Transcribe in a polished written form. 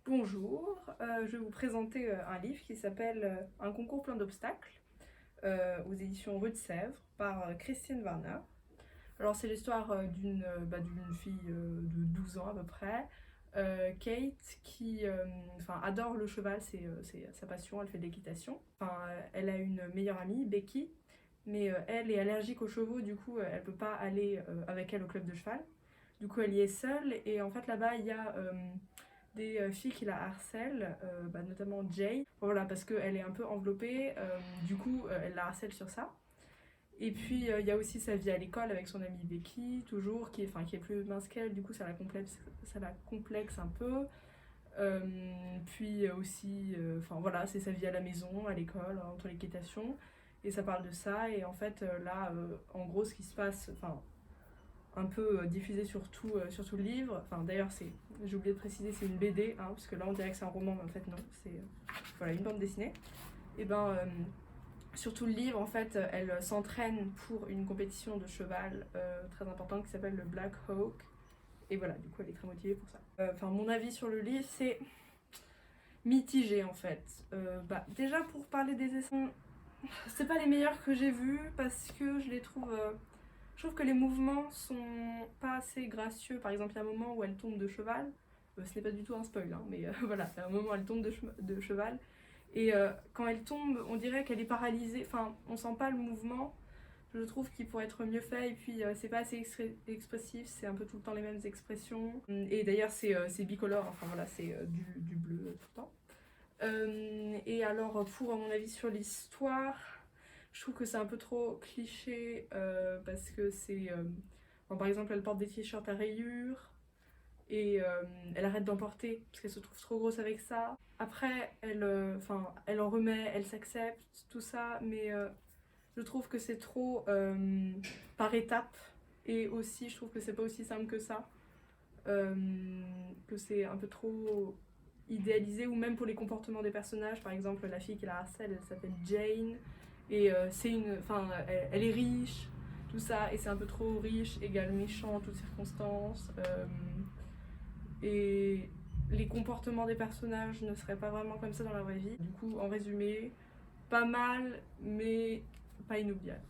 Bonjour, je vais vous présenter un livre qui s'appelle Un concours plein d'obstacles aux éditions Rue de Sèvres par Christine Warner. Alors c'est l'histoire d'une fille de 12 ans à peu près, Kate, qui adore le cheval, c'est sa passion, elle fait de l'équitation. Elle a une meilleure amie, Becky, mais elle est allergique aux chevaux, du coup elle peut pas aller avec elle au club de cheval. Du coup elle y est seule et en fait là-bas il y a des filles qui la harcèlent, notamment Jay. Voilà, parce qu'elle est un peu enveloppée, du coup elle la harcèle sur ça. Et puis il y a aussi sa vie à l'école avec son amie Becky, toujours, qui est plus mince qu'elle, du coup ça la complexe un peu. Puis aussi, voilà, c'est sa vie à la maison, à l'école, entre l'équitation. Et ça parle de ça, et en fait en gros ce qui se passe, un peu diffusé sur tout le livre. D'ailleurs, j'ai oublié de préciser, c'est une BD, hein, parce que là on dirait que c'est un roman, mais en fait non, c'est voilà, une bande dessinée. Et sur tout le livre, en fait, elle s'entraîne pour une compétition de cheval très importante qui s'appelle le Black Hawk. Et voilà, du coup, elle est très motivée pour ça. Mon avis sur le livre, c'est mitigé en fait. Déjà, pour parler des dessins, c'est pas les meilleurs que j'ai vus parce que je les trouve. Je trouve que les mouvements sont pas assez gracieux. Par exemple, il y a un moment où elle tombe de cheval. Ce n'est pas du tout un spoil, hein, mais voilà, il y a un moment où elle tombe de cheval. Et quand elle tombe, on dirait qu'elle est paralysée. Enfin, on sent pas le mouvement. Je trouve qu'il pourrait être mieux fait. Et puis, c'est pas assez expressif. C'est un peu tout le temps les mêmes expressions. Et d'ailleurs, c'est bicolore. Enfin, voilà, c'est du bleu tout le temps. Et alors, pour mon avis sur l'histoire, je trouve que c'est un peu trop cliché parce que par exemple, elle porte des t-shirts à rayures et elle arrête d'en porter parce qu'elle se trouve trop grosse avec ça. Après, elle en remet, elle s'accepte, tout ça, mais je trouve que c'est trop par étapes et aussi, je trouve que c'est pas aussi simple que ça. euh, que c'est un peu trop idéalisé, ou même pour les comportements des personnages. Par exemple, la fille qui la harcèle, elle s'appelle Jane et elle est riche, tout ça, et c'est un peu trop riche égale méchant en toutes circonstances. Et les comportements des personnages ne seraient pas vraiment comme ça dans la vraie vie. Du coup, en résumé, pas mal, mais pas inoubliable.